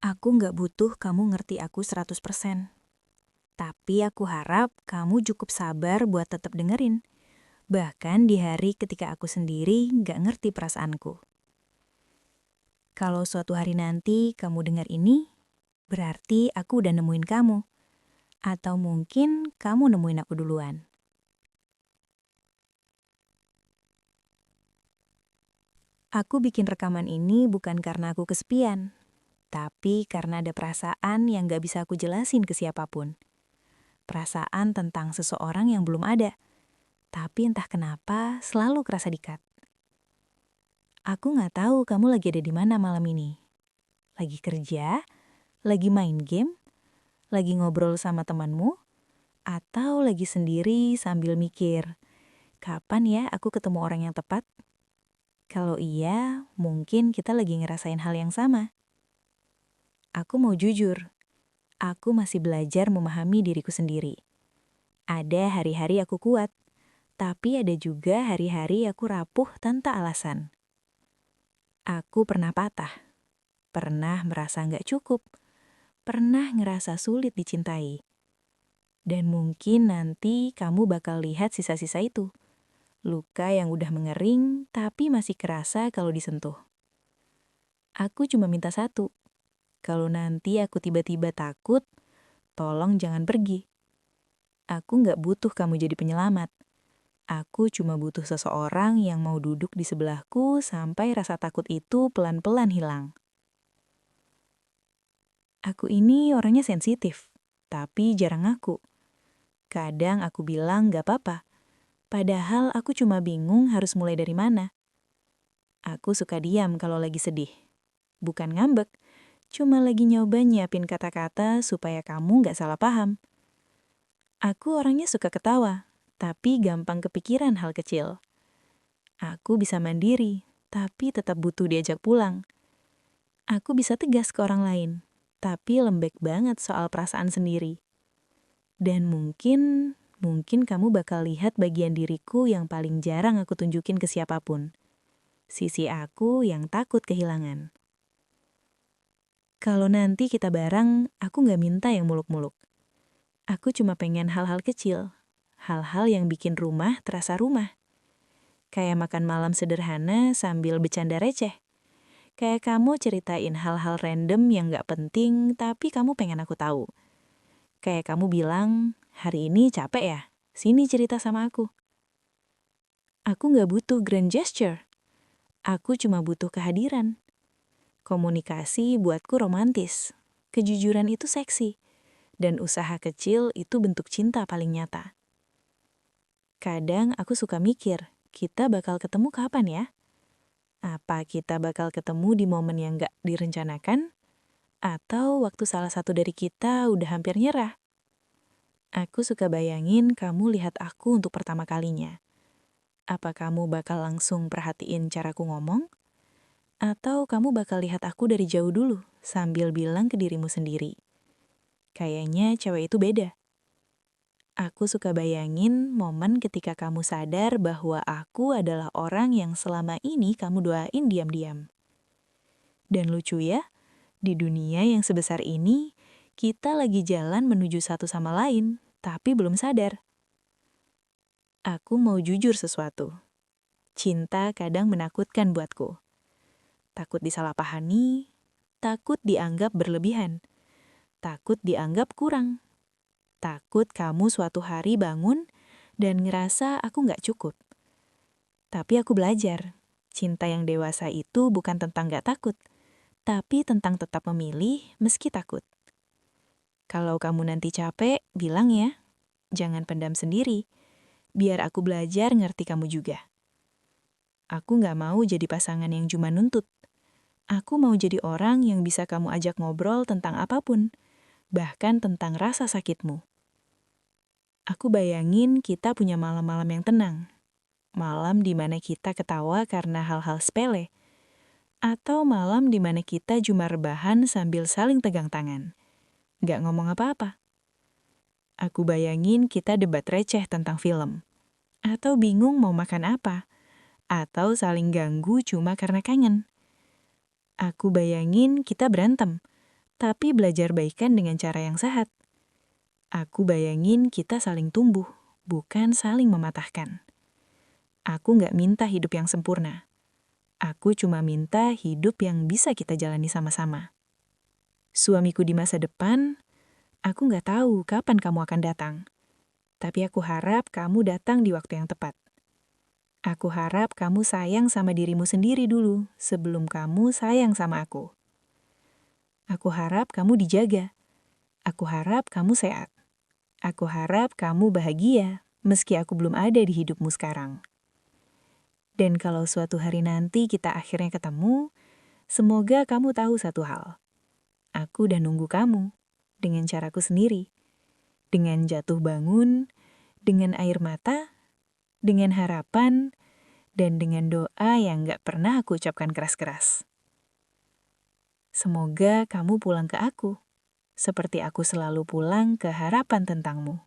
Aku nggak butuh kamu ngerti aku 100%. Tapi aku harap kamu cukup sabar buat tetap dengerin. Bahkan di hari ketika aku sendiri nggak ngerti perasaanku. Kalau suatu hari nanti kamu dengar ini, berarti aku udah nemuin kamu. Atau mungkin kamu nemuin aku duluan. Aku bikin rekaman ini bukan karena aku kesepian, tapi karena ada perasaan yang gak bisa aku jelasin ke siapapun. Perasaan tentang seseorang yang belum ada, tapi entah kenapa selalu kerasa dekat. Aku gak tahu kamu lagi ada di mana malam ini. Lagi kerja, lagi main game, lagi ngobrol sama temanmu, atau lagi sendiri sambil mikir, kapan ya aku ketemu orang yang tepat? Kalau iya, mungkin kita lagi ngerasain hal yang sama. Aku mau jujur, aku masih belajar memahami diriku sendiri. Ada hari-hari aku kuat, tapi ada juga hari-hari aku rapuh tanpa alasan. Aku pernah patah, pernah merasa nggak cukup, pernah ngerasa sulit dicintai. Dan mungkin nanti kamu bakal lihat sisa-sisa itu. Luka yang udah mengering, tapi masih kerasa kalau disentuh. Aku cuma minta satu. Kalau nanti aku tiba-tiba takut, tolong jangan pergi. Aku nggak butuh kamu jadi penyelamat. Aku cuma butuh seseorang yang mau duduk di sebelahku sampai rasa takut itu pelan-pelan hilang. Aku ini orangnya sensitif, tapi jarang ngaku. Kadang aku bilang gak apa-apa, padahal aku cuma bingung harus mulai dari mana. Aku suka diam kalau lagi sedih. Bukan ngambek, cuma lagi nyoba nyiapin kata-kata supaya kamu gak salah paham. Aku orangnya suka ketawa, tapi gampang kepikiran hal kecil. Aku bisa mandiri, tapi tetap butuh diajak pulang. Aku bisa tegas ke orang lain, tapi lembek banget soal perasaan sendiri. Dan mungkin kamu bakal lihat bagian diriku yang paling jarang aku tunjukin ke siapapun. Sisi aku yang takut kehilangan. Kalau nanti kita bareng, aku nggak minta yang muluk-muluk. Aku cuma pengen hal-hal kecil, hal-hal yang bikin rumah terasa rumah. Kayak makan malam sederhana sambil bercanda receh. Kayak kamu ceritain hal-hal random yang gak penting, tapi kamu pengen aku tahu. Kayak kamu bilang, hari ini capek ya? Sini cerita sama aku. Aku gak butuh grand gesture. Aku cuma butuh kehadiran. Komunikasi buatku romantis. Kejujuran itu seksi. Dan usaha kecil itu bentuk cinta paling nyata. Kadang aku suka mikir, kita bakal ketemu kapan ya? Apa kita bakal ketemu di momen yang gak direncanakan? Atau waktu salah satu dari kita udah hampir nyerah? Aku suka bayangin kamu lihat aku untuk pertama kalinya. Apa kamu bakal langsung perhatiin caraku ngomong? Atau kamu bakal lihat aku dari jauh dulu sambil bilang ke dirimu sendiri? Kayaknya cewek itu beda. Aku suka bayangin momen ketika kamu sadar bahwa aku adalah orang yang selama ini kamu doain diam-diam. Dan lucu ya, di dunia yang sebesar ini, kita lagi jalan menuju satu sama lain, tapi belum sadar. Aku mau jujur sesuatu. Cinta kadang menakutkan buatku. Takut disalahpahami, takut dianggap berlebihan, takut dianggap kurang, takut kamu suatu hari bangun dan ngerasa aku nggak cukup. Tapi aku belajar, cinta yang dewasa itu bukan tentang nggak takut, tapi tentang tetap memilih meski takut. Kalau kamu nanti capek, bilang ya. Jangan pendam sendiri, biar aku belajar ngerti kamu juga. Aku nggak mau jadi pasangan yang cuma nuntut. Aku mau jadi orang yang bisa kamu ajak ngobrol tentang apapun, bahkan tentang rasa sakitmu. Aku bayangin kita punya malam-malam yang tenang. Malam di mana kita ketawa karena hal-hal sepele. Atau malam di mana kita cuma rebahan sambil saling pegang tangan. Nggak ngomong apa-apa. Aku bayangin kita debat receh tentang film. Atau bingung mau makan apa. Atau saling ganggu cuma karena kangen. Aku bayangin kita berantem. tapi belajar baikan dengan cara yang sehat. Aku bayangin kita saling tumbuh, bukan saling mematahkan. Aku nggak minta hidup yang sempurna. Aku cuma minta hidup yang bisa kita jalani sama-sama. Suamiku di masa depan, aku nggak tahu kapan kamu akan datang. Tapi aku harap kamu datang di waktu yang tepat. Aku harap kamu sayang sama dirimu sendiri dulu, sebelum kamu sayang sama aku. Aku harap kamu dijaga. Aku harap kamu sehat. Aku harap kamu bahagia, meski aku belum ada di hidupmu sekarang. Dan kalau suatu hari nanti kita akhirnya ketemu, semoga kamu tahu satu hal. Aku udah nunggu kamu, dengan caraku sendiri. Dengan jatuh bangun, dengan air mata, dengan harapan, dan dengan doa yang gak pernah aku ucapkan keras-keras. Semoga kamu pulang ke aku, seperti aku selalu pulang ke harapan tentangmu.